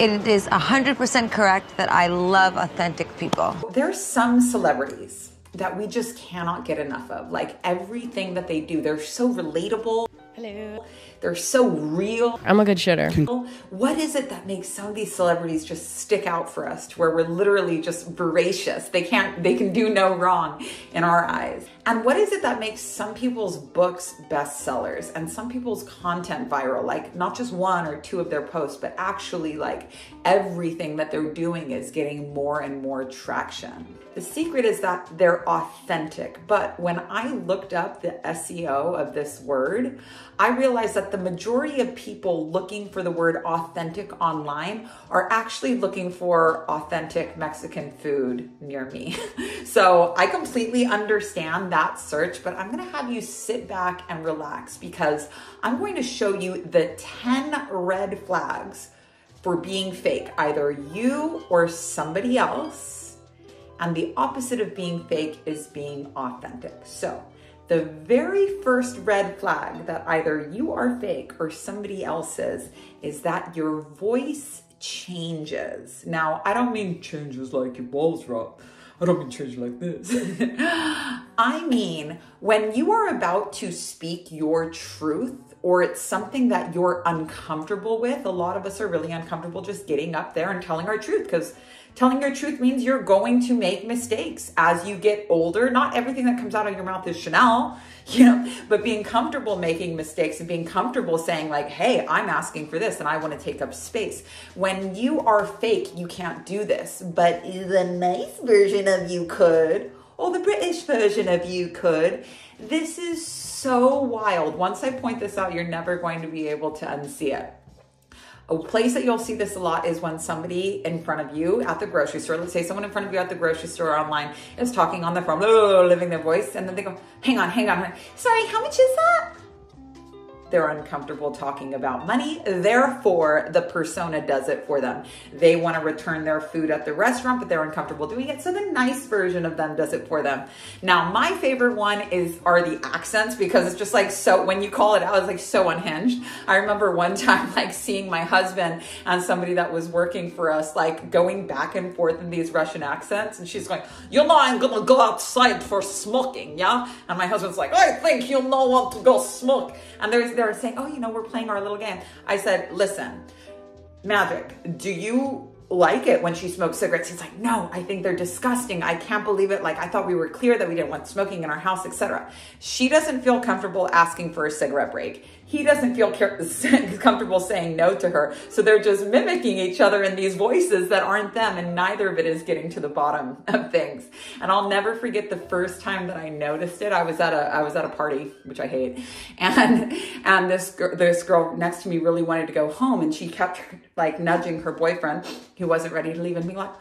It is 100% correct that I love authentic people. There's some celebrities that we just cannot get enough of. Like everything that they do, they're so relatable. Hello. They're so real. I'm a good shitter. What is it that makes some of these celebrities just stick out for us to where we're literally just voracious? They can do no wrong in our eyes. And what is it that makes some people's books bestsellers and some people's content viral? Like not just one or two of their posts, but actually like everything that they're doing is getting more and more traction. The secret is that they're authentic. But when I looked up the SEO of this word, I realized that the majority of people looking for the word authentic online are actually looking for authentic Mexican food near me. So I completely understand that search, but I'm gonna have you sit back and relax because I'm going to show you the 10 red flags for being fake, either you or somebody else. And the opposite of being fake is being authentic. So the very first red flag that either you are fake or somebody else is that your voice changes. Now, I don't mean changes like your balls drop. I don't mean change like this. I mean, when you are about to speak your truth or it's something that you're uncomfortable with, a lot of us are really uncomfortable just getting up there and telling our truth because telling your truth means you're going to make mistakes as you get older. Not everything that comes out of your mouth is Chanel, but being comfortable making mistakes and being comfortable saying like, hey, I'm asking for this and I want to take up space. When you are fake, you can't do this, but the nice version of you could, or the British version of you could. This is so wild. Once I point this out, you're never going to be able to unsee it. A place that you'll see this a lot is when somebody in front of you at the grocery store, let's say someone in front of you at the grocery store or online is talking on the phone, living their voice, and then they go, hang on. Sorry, how much is that? They're uncomfortable talking about money. Therefore, the persona does it for them. They want to return their food at the restaurant, but they're uncomfortable doing it. So the nice version of them does it for them. Now, my favorite one are the accents because it's just like, so when you call it out, it's like so unhinged. I remember one time like seeing my husband and somebody that was working for us, like going back and forth in these Russian accents. And she's going, I'm going to go outside for smoking, yeah? And my husband's like, I think you'll not want to go smoke. And they're saying, we're playing our little game. I said, listen, Magic, do you like it when she smokes cigarettes? He's like, no, I think they're disgusting. I can't believe it. Like, I thought we were clear that we didn't want smoking in our house, etc. She doesn't feel comfortable asking for a cigarette break. He doesn't feel comfortable saying no to her. So they're just mimicking each other in these voices that aren't them, and neither of it is getting to the bottom of things. And I'll never forget the first time that I noticed it. I was at a party, which I hate, and this girl next to me really wanted to go home, and she kept like nudging her boyfriend, who wasn't ready to leave, and being like,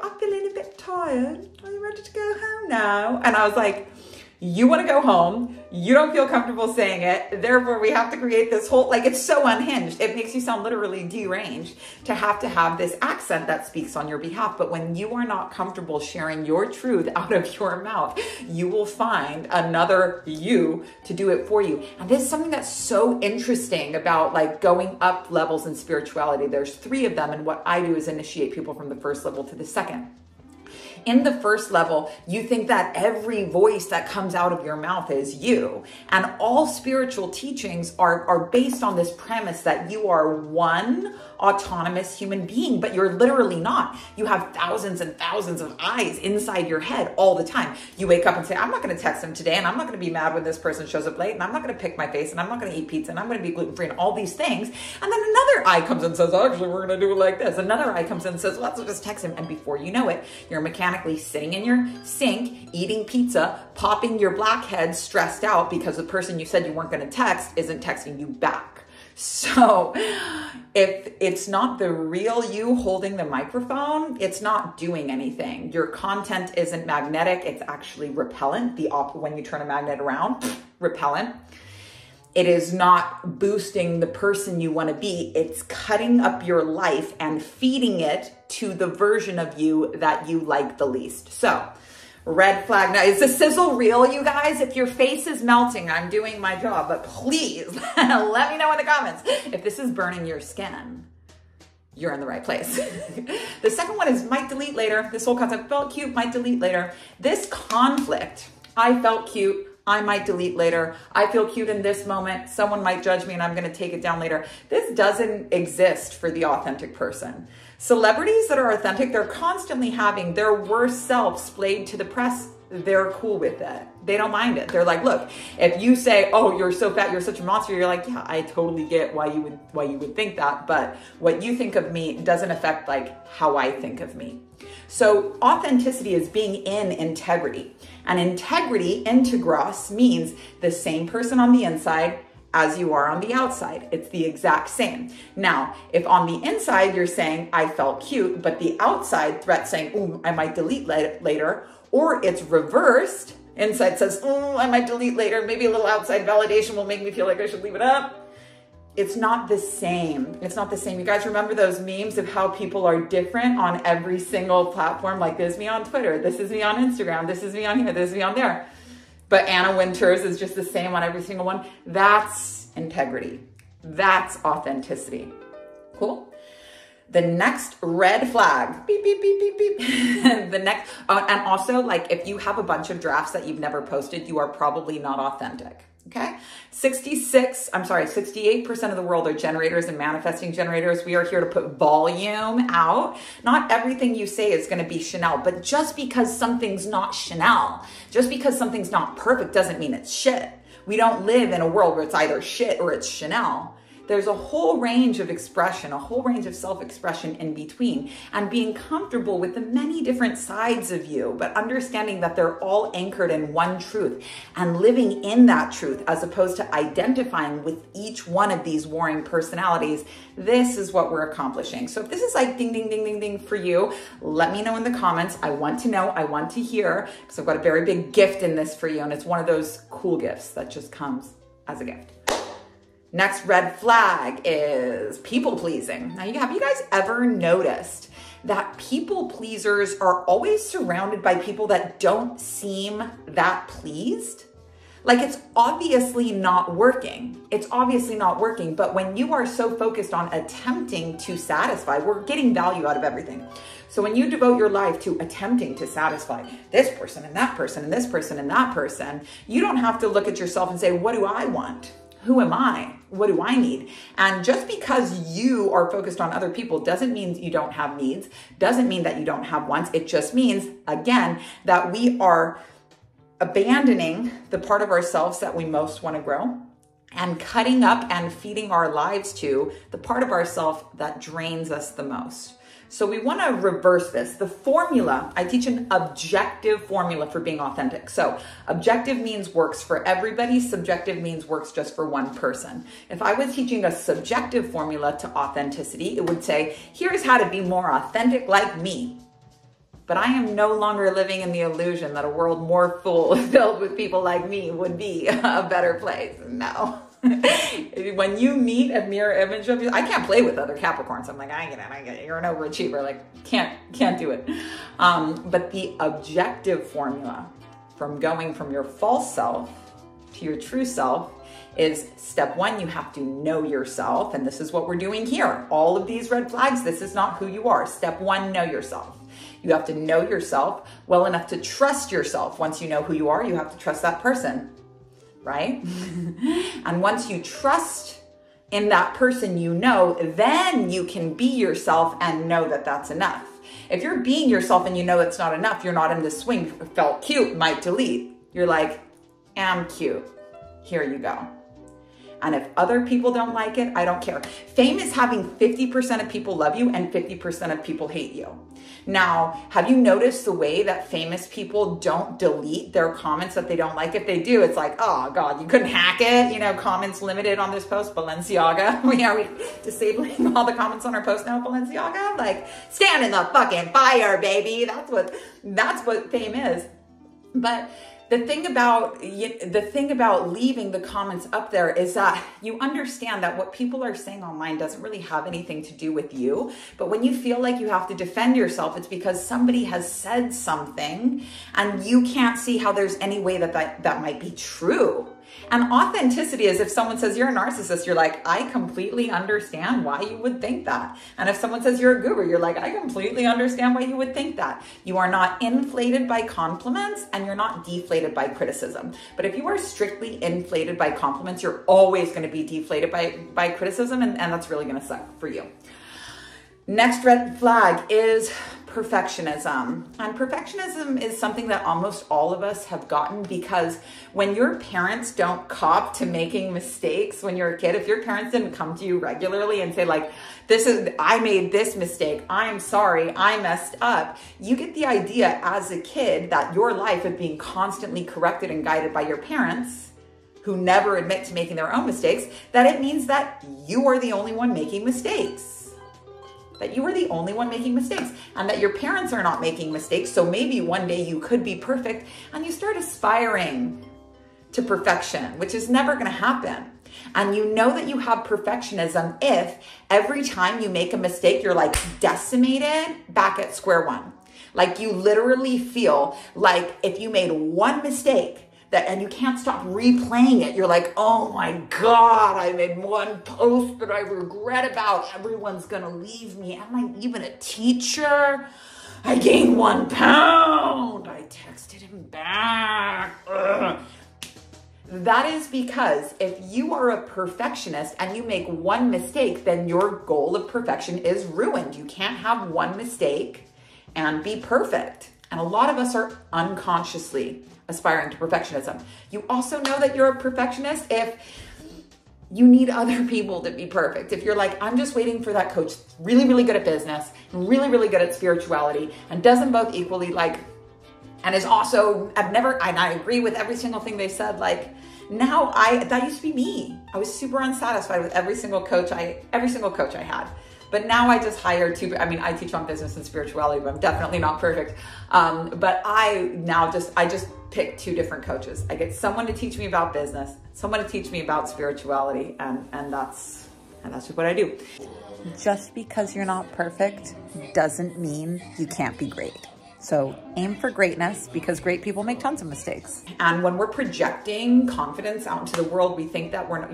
I'm feeling a bit tired. Are you ready to go home now? And I was like, you want to go home. You don't feel comfortable saying it. Therefore, we have to create this whole, like, it's so unhinged. It makes you sound literally deranged to have this accent that speaks on your behalf. But when you are not comfortable sharing your truth out of your mouth, you will find another you to do it for you. And this is something that's so interesting about like going up levels in spirituality. There's 3 of them. And what I do is initiate people from the first level to the second. In the first level, you think that every voice that comes out of your mouth is you. And all spiritual teachings are based on this premise that you are one autonomous human being, but you're literally not. You have thousands and thousands of eyes inside your head all the time. You wake up and say, I'm not going to text him today, and I'm not going to be mad when this person shows up late, and I'm not going to pick my face, and I'm not going to eat pizza, and I'm going to be gluten-free, and all these things. And then another eye comes and says, actually, we're going to do it like this. Another eye comes in and says, let's just text him. And before you know it, you're mechanically sitting in your sink, eating pizza, popping your blackhead, stressed out because the person you said you weren't going to text isn't texting you back. So if it's not the real you holding the microphone, it's not doing anything. Your content isn't magnetic. It's actually repellent. When you turn a magnet around, repellent. It is not boosting the person you want to be. It's cutting up your life and feeding it to the version of you that you like the least. So red flag. Now, is the sizzle real, you guys? If your face is melting, I'm doing my job, but please let me know in the comments if this is burning your skin. you're in the right place. The second one is might delete later. This whole concept, felt cute, might delete later. This conflict, I felt cute, I might delete later. I feel cute in this moment. Someone might judge me and I'm going to take it down later. This doesn't exist for the authentic person. Celebrities that are authentic, they're constantly having their worst self splayed to the press. They're cool with it. They don't mind it. They're like, look, if you say, oh, you're so fat, you're such a monster, you're like, yeah, I totally get why you would think that, but what you think of me doesn't affect like how I think of me. So authenticity is being in integrity. And integrity, integros, means the same person on the inside as you are on the outside. It's the exact same. Now, if on the inside you're saying, I felt cute, but the outside threat saying, ooh, I might delete later, or it's reversed, inside says, oh, I might delete later, maybe a little outside validation will make me feel like I should leave it up. It's not the same. It's not the same. You guys remember those memes of how people are different on every single platform? Like this is me on Twitter, this is me on Instagram, this is me on here, this is me on there. But Anna Wintour's is just the same on every single one. That's integrity. That's authenticity. Cool? The next red flag, beep, beep, beep, beep, beep. The next, and also like if you have a bunch of drafts that you've never posted, you are probably not authentic. Okay. 68% of the world are generators and manifesting generators. We are here to put volume out. Not everything you say is going to be Chanel, but just because something's not Chanel, just because something's not perfect doesn't mean it's shit. We don't live in a world where it's either shit or it's Chanel. There's a whole range of expression, a whole range of self-expression in between, and being comfortable with the many different sides of you, but understanding that they're all anchored in one truth and living in that truth as opposed to identifying with each one of these warring personalities. This is what we're accomplishing. So if this is like ding, ding, ding, ding, ding for you, let me know in the comments. I want to know, I want to hear, because I've got a very big gift in this for you, and it's one of those cool gifts that just comes as a gift. Next red flag is people pleasing. Now, have you guys ever noticed that people pleasers are always surrounded by people that don't seem that pleased? Like it's obviously not working. It's obviously not working. But when you are so focused on attempting to satisfy, we're getting value out of everything. So when you devote your life to attempting to satisfy this person and that person and this person and that person, you don't have to look at yourself and say, what do I want? Who am I? What do I need? And just because you are focused on other people doesn't mean you don't have needs, doesn't mean that you don't have wants. It just means, again, that we are abandoning the part of ourselves that we most want to grow and cutting up and feeding our lives to the part of ourselves that drains us the most. So we want to reverse this. The formula, I teach an objective formula for being authentic. So objective means works for everybody. Subjective means works just for one person. If I was teaching a subjective formula to authenticity, it would say, here's how to be more authentic like me. But I am no longer living in the illusion that a world more filled with people like me would be a better place. No. When you meet a mirror image of you, I can't play with other Capricorns. I'm like, I get it. You're an overachiever. Like, can't do it. But the objective formula from going from your false self to your true self is step one, you have to know yourself. And this is what we're doing here. All of these red flags, this is not who you are. Step one, know yourself. You have to know yourself well enough to trust yourself. Once you know who you are, you have to trust that person. Right? And once you trust in that person you know, then you can be yourself and know that that's enough. If you're being yourself and you know it's not enough, you're not in this swing, felt cute, might delete. You're like, I'm cute. Here you go. And if other people don't like it, I don't care. Fame is having 50% of people love you and 50% of people hate you. Now, have you noticed the way that famous people don't delete their comments that they don't like? If they do, it's like, oh God, you couldn't hack it. You know, comments limited on this post, Balenciaga. Are we disabling all the comments on our post now, Balenciaga? Like, stand in the fucking fire, baby. That's what fame is. But the thing about leaving the comments up there is that you understand that what people are saying online doesn't really have anything to do with you. But when you feel like you have to defend yourself, it's because somebody has said something and you can't see how there's any way that might be true. And authenticity is if someone says you're a narcissist, you're like, I completely understand why you would think that. And if someone says you're a guru, you're like, I completely understand why you would think that. You are not inflated by compliments and you're not deflated by criticism. But if you are strictly inflated by compliments, you're always going to be deflated by criticism, and that's really going to suck for you. Next red flag is perfectionism. And perfectionism is something that almost all of us have gotten, because when your parents don't cop to making mistakes when you're a kid, if your parents didn't come to you regularly and say like, I made this mistake, I'm sorry, I messed up, you get the idea as a kid that your life is being constantly corrected and guided by your parents, who never admit to making their own mistakes, that it means that you are the only one making mistakes. That you are the only one making mistakes, and that your parents are not making mistakes. So maybe one day you could be perfect, and you start aspiring to perfection, which is never going to happen. And you know that you have perfectionism if every time you make a mistake, you're like decimated back at square one. Like you literally feel like if you made one mistake, and you can't stop replaying it. You're like, oh my God, I made one post that I regret about. Everyone's gonna leave me. Am I even a teacher? I gained 1 pound. I texted him back. Ugh. That is because if you are a perfectionist and you make one mistake, then your goal of perfection is ruined. You can't have one mistake and be perfect. And a lot of us are unconsciously aspiring to perfectionism. You also know that you're a perfectionist if you need other people to be perfect. If you're like, I'm just waiting for that coach really, really good at business and really, really good at spirituality and does them both equally, like, and is also, and I agree with every single thing they said, like, now that used to be me. I was super unsatisfied with every single coach I had. But now I just hire I teach on business and spirituality, but I'm definitely not perfect. But I just pick 2 different coaches. I get someone to teach me about business, someone to teach me about spirituality, and that's just what I do. Just because you're not perfect doesn't mean you can't be great. So aim for greatness, because great people make tons of mistakes. And when we're projecting confidence out into the world, we think that we're,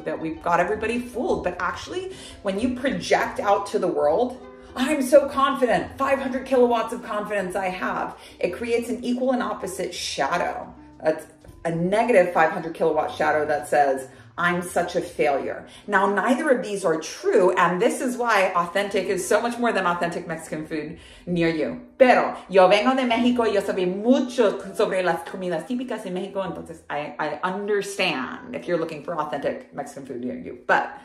that we've got everybody fooled. But actually, when you project out to the world, I'm so confident, 500 kilowatts of confidence I have, it creates an equal and opposite shadow. That's a negative 500 kilowatt shadow that says, I'm such a failure. Now, neither of these are true, and this is why authentic is so much more than authentic Mexican food near you. Pero yo vengo de Mexico, yo sabía mucho sobre las comidas típicas en Mexico, entonces I understand if you're looking for authentic Mexican food near you. But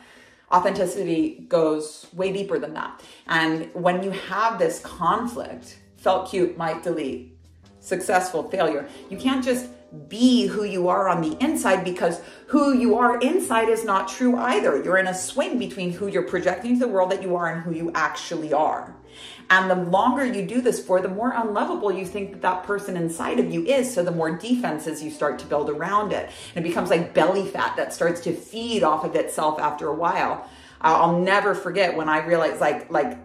authenticity goes way deeper than that. And when you have this conflict, felt cute, might delete, successful, failure, you can't just be who you are on the inside, because who you are inside is not true either. You're in a swing between who you're projecting to the world that you are and who you actually are. And the longer you do this for, the more unlovable you think that person inside of you is. So the more defenses you start to build around it. And it becomes like belly fat that starts to feed off of itself after a while. I'll never forget when I realized like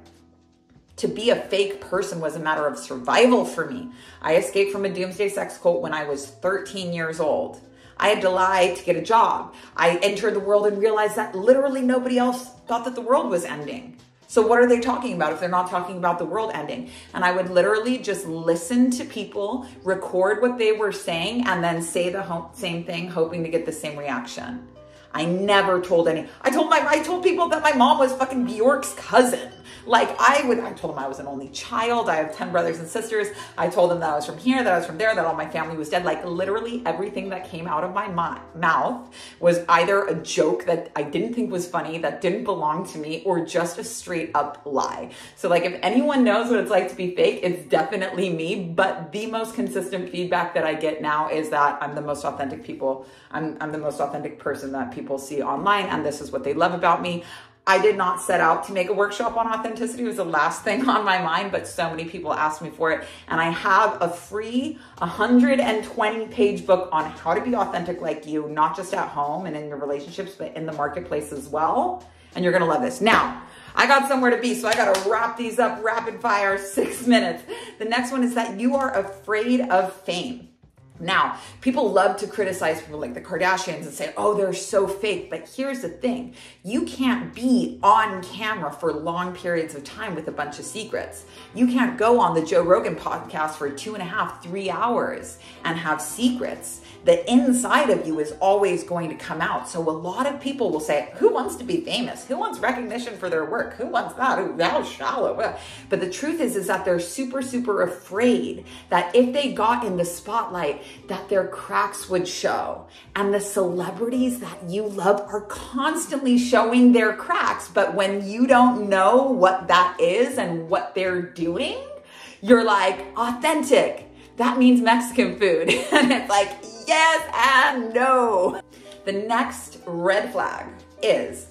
to be a fake person was a matter of survival for me. I escaped from a doomsday sex cult when I was 13 years old. I had to lie to get a job. I entered the world and realized that literally nobody else thought that the world was ending. So what are they talking about if they're not talking about the world ending? And I would literally just listen to people, record what they were saying, and then say the same thing, hoping to get the same reaction. I never told I told people that my mom was fucking Bjork's cousin. Like I told them I was an only child. I have 10 brothers and sisters. I told them that I was from here, that I was from there, that all my family was dead. Like literally everything that came out of my mouth was either a joke that I didn't think was funny, that didn't belong to me, or just a straight up lie. So like if anyone knows what it's like to be fake, it's definitely me. But the most consistent feedback that I get now is that I'm the most authentic I'm the most authentic person that people see online, and this is what they love about me. I did not set out to make a workshop on authenticity. It was the last thing on my mind, but so many people asked me for it. And I have a free 120-page book on how to be authentic like you, not just at home and in your relationships, but in the marketplace as well. And you're gonna love this. Now, I got somewhere to be, so I gotta wrap these up rapid fire, 6 minutes. The next one is that you are afraid of fame. Now, people love to criticize people like the Kardashians and say, oh, they're so fake. But here's the thing. You can't be on camera for long periods of time with a bunch of secrets. You can't go on the Joe Rogan podcast for 2.5, 3 hours and have secrets. The inside of you is always going to come out. So a lot of people will say, who wants to be famous? Who wants recognition for their work? Who wants that? Ooh, how shallow. But the truth is that they're super, super afraid that if they got in the spotlight, that their cracks would show. And the celebrities that you love are constantly showing their cracks. But when you don't know what that is and what they're doing, you're like, authentic. That means Mexican food. And it's like, yes and no. The next red flag is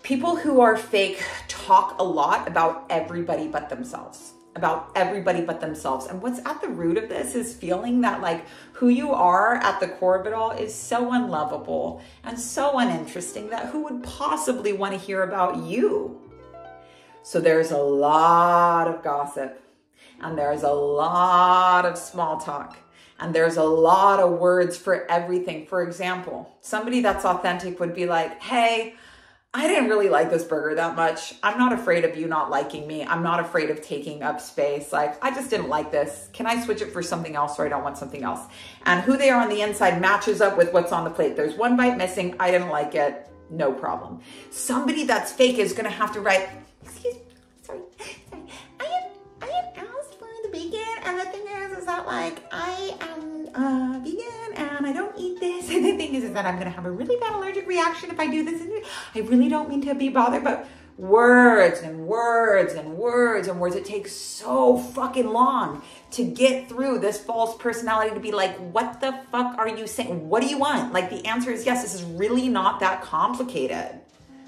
people who are fake talk a lot about everybody but themselves. And what's at the root of this is feeling that like who you are at the core of it all is so unlovable and so uninteresting that who would possibly want to hear about you? So there's a lot of gossip, and there's a lot of small talk, and there's a lot of words for everything. For example, somebody that's authentic would be like, hey, I didn't really like this burger that much. I'm not afraid of you not liking me. I'm not afraid of taking up space. Like, I just didn't like this. Can I switch it for something else, or I don't want something else? And who they are on the inside matches up with what's on the plate. There's one bite missing. I didn't like it. No problem. Somebody that's fake is going to have to write, excuse me, sorry. I have asked for the bacon, and the thing is that like, I am vegan and I don't eat this. And the thing is that I'm going to have a really bad allergic reaction if I do this. And I really don't mean to be bothered, but words and words and words and words. It takes so fucking long to get through this false personality to be like, what the fuck are you saying? What do you want? Like the answer is yes, this is really not that complicated.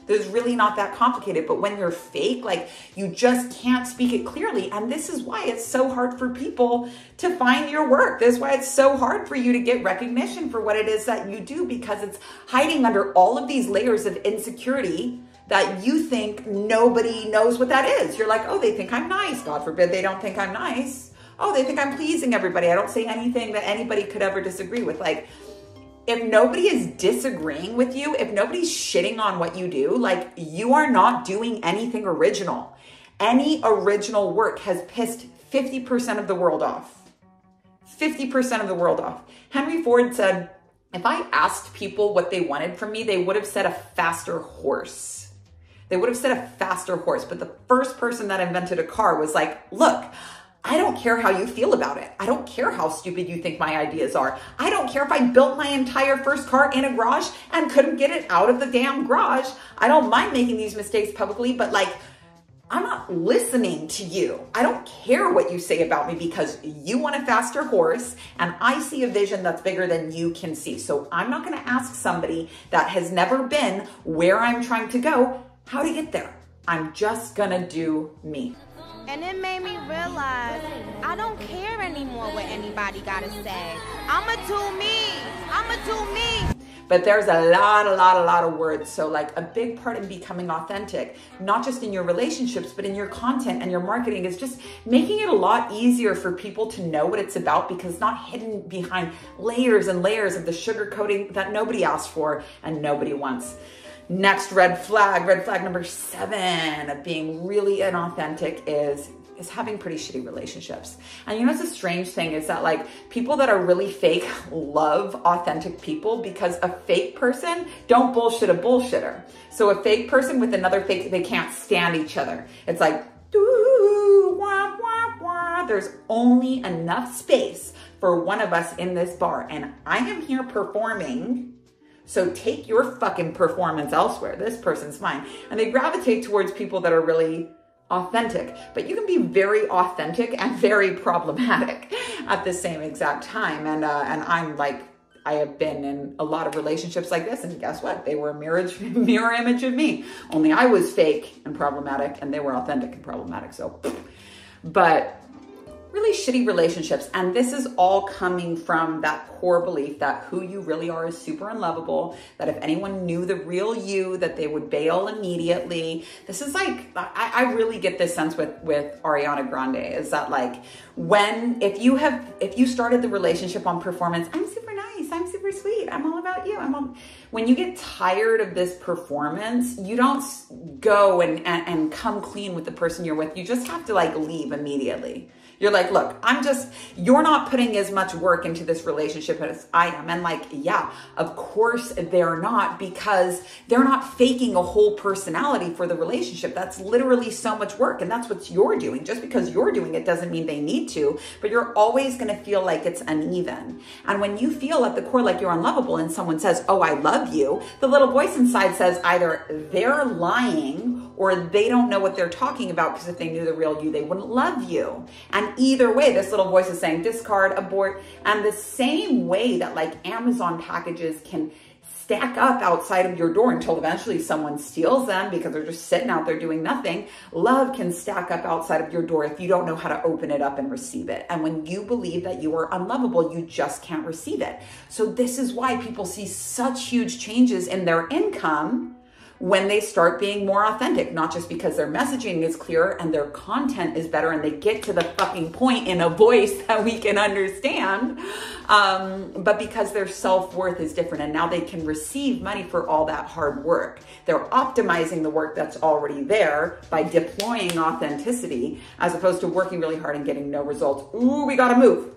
There's really not that complicated, but when you're fake, like you just can't speak it clearly. And this is why it's so hard for people to find your work. This is why it's so hard for you to get recognition for what it is that you do, because it's hiding under all of these layers of insecurity that you think nobody knows what that is. You're like, oh, they think I'm nice. God forbid they don't think I'm nice. Oh, they think I'm pleasing everybody. I don't say anything that anybody could ever disagree with. Like, if nobody is disagreeing with you, if nobody's shitting on what you do, like you are not doing anything original. Any original work has pissed 50% of the world off. 50% of the world off. Henry Ford said, if I asked people what they wanted from me, they would have said a faster horse. They would have said a faster horse. But the first person that invented a car was like, look, I don't care how you feel about it. I don't care how stupid you think my ideas are. I don't care if I built my entire first car in a garage and couldn't get it out of the damn garage. I don't mind making these mistakes publicly, but like, I'm not listening to you. I don't care what you say about me because you want a faster horse and I see a vision that's bigger than you can see. So I'm not going to ask somebody that has never been where I'm trying to go how to get there. I'm just going to do me. And it made me realize I don't care anymore what anybody gotta say. I'ma do me. I'ma do me. But there's a lot of words. So like a big part in becoming authentic, not just in your relationships, but in your content and your marketing, is just making it a lot easier for people to know what it's about, because it's not hidden behind layers and layers of the sugarcoating that nobody asked for and nobody wants. Next red flag number 7 of being really inauthentic is having pretty shitty relationships. And you know, it's a strange thing is that like people that are really fake love authentic people, because a fake person don't bullshit a bullshitter. So a fake person with another fake, they can't stand each other. It's like, doo, wah, wah, wah. There's only enough space for one of us in this bar, and I am here performing. So take your fucking performance elsewhere. This person's mine. And they gravitate towards people that are really authentic. But you can be very authentic and very problematic at the same exact time. And I'm like, I have been in a lot of relationships like this. And guess what? They were a mirror image of me. Only I was fake and problematic, and they were authentic and problematic. So, but really shitty relationships. And this is all coming from that core belief that who you really are is super unlovable, that if anyone knew the real you, that they would bail immediately. This is like, I really get this sense with Ariana Grande, is that like, if you started the relationship on performance, I'm super nice, I'm super sweet, I'm all about you, when you get tired of this performance, you don't go and come clean with the person you're with. You just have to like leave immediately. You're like, look, you're not putting as much work into this relationship as I am. And like, yeah, of course they're not, because they're not faking a whole personality for the relationship. That's literally so much work. And that's what you're doing. Just because you're doing it doesn't mean they need to, but you're always going to feel like it's uneven. And when you feel at the core like you're unlovable and someone says, oh, I love you, the little voice inside says either they're lying or they don't know what they're talking about, because if they knew the real you, they wouldn't love you. And either way, this little voice is saying discard, abort. And the same way that like Amazon packages can stack up outside of your door until eventually someone steals them because they're just sitting out there doing nothing, love can stack up outside of your door if you don't know how to open it up and receive it. And when you believe that you are unlovable, you just can't receive it. So this is why people see such huge changes in their income when they start being more authentic, not just because their messaging is clearer and their content is better and they get to the fucking point in a voice that we can understand, but because their self-worth is different and now they can receive money for all that hard work. They're optimizing the work that's already there by deploying authenticity as opposed to working really hard and getting no results. Ooh, we gotta move.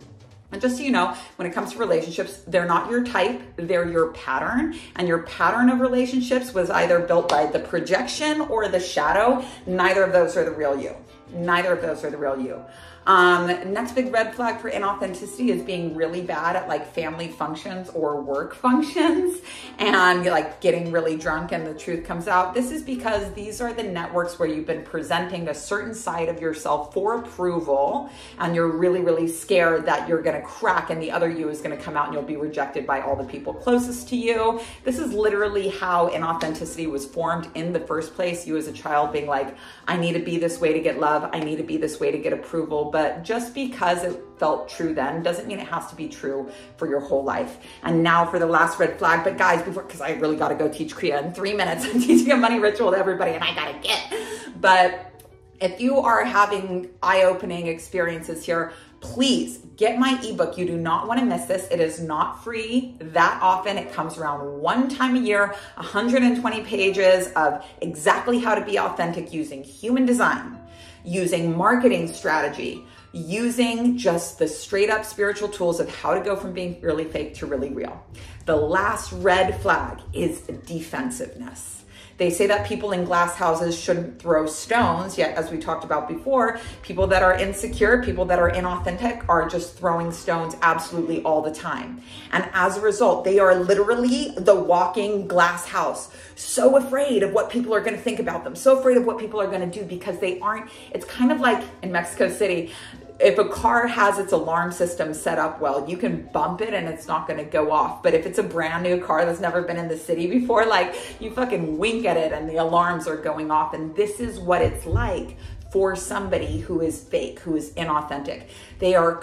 And just so you know, when it comes to relationships, they're not your type, they're your pattern. And your pattern of relationships was either built by the projection or the shadow. Neither of those are the real you. Neither of those are the real you. Next big red flag for inauthenticity is being really bad at like family functions or work functions and like getting really drunk and the truth comes out. This is because these are the networks where you've been presenting a certain side of yourself for approval and you're really, really scared that you're going to crack and the other you is going to come out and you'll be rejected by all the people closest to you. This is literally how inauthenticity was formed in the first place. You as a child being like, I need to be this way to get love. I need to be this way to get approval. But just because it felt true then doesn't mean it has to be true for your whole life. And now for the last red flag. But guys, because I really got to go teach Kriya in 3 minutes. I'm teaching a money ritual to everybody and I got to get. But if you are having eye-opening experiences here, please get my ebook. You do not want to miss this. It is not free that often. It comes around one time a year, 120 pages of exactly how to be authentic using human design, using marketing strategy, using just the straight up spiritual tools of how to go from being really fake to really real. The last red flag is defensiveness. They say that people in glass houses shouldn't throw stones, yet as we talked about before, people that are insecure, people that are inauthentic are just throwing stones absolutely all the time. And as a result, they are literally the walking glass house, so afraid of what people are going to think about them, so afraid of what people are going to do because they aren't, it's kind of like in Mexico City, if a car has its alarm system set up well, you can bump it and it's not going to go off. But if it's a brand new car that's never been in the city before, like you fucking wink at it and the alarms are going off. And this is what it's like for somebody who is fake, who is inauthentic. They are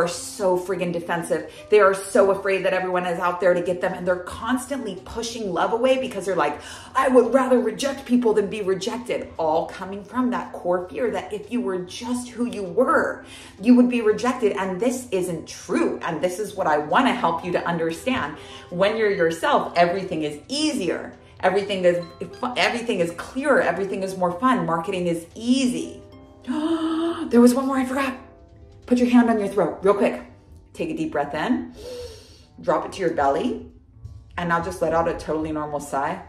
so friggin' defensive. They are so afraid that everyone is out there to get them. And they're constantly pushing love away because they're like, I would rather reject people than be rejected. All coming from that core fear that if you were just who you were, you would be rejected. And this isn't true. And this is what I want to help you to understand. When you're yourself, everything is easier. Everything is clearer. Everything is more fun. Marketing is easy. There was one more I forgot. Put your hand on your throat real quick. Take a deep breath in. Drop it to your belly. And now just let out a totally normal sigh.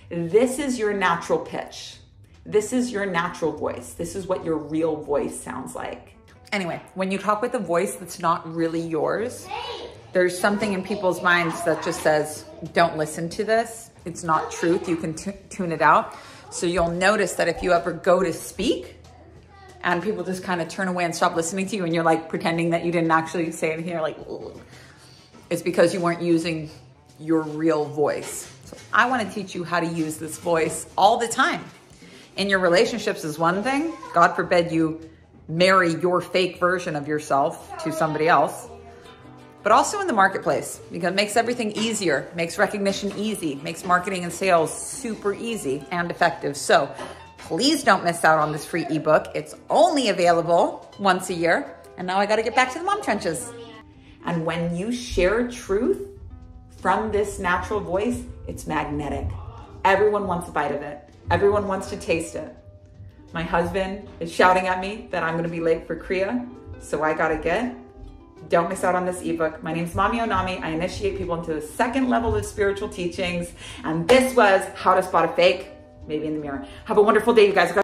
This is your natural pitch. This is your natural voice. This is what your real voice sounds like. Anyway, when you talk with a voice that's not really yours, there's something in people's minds that just says, don't listen to this. It's not truth. You can tune it out. So you'll notice that if you ever go to speak and people just kind of turn away and stop listening to you and you're like pretending that you didn't actually say anything, you're like, ugh. It's because you weren't using your real voice. So I want to teach you how to use this voice all the time. In your relationships is one thing. God forbid you marry your fake version of yourself to somebody else. But also in the marketplace, because it makes everything easier, makes recognition easy, makes marketing and sales super easy and effective. So please don't miss out on this free ebook. It's only available once a year. And now I got to get back to the mom trenches. And when you share truth from this natural voice, it's magnetic. Everyone wants a bite of it. Everyone wants to taste it. My husband is shouting at me that I'm going to be late for Kriya, so I got to get. Don't miss out on this ebook. My name's Mami Onami. I initiate people into the second level of spiritual teachings. And this was how to spot a fake, maybe in the mirror. Have a wonderful day, you guys.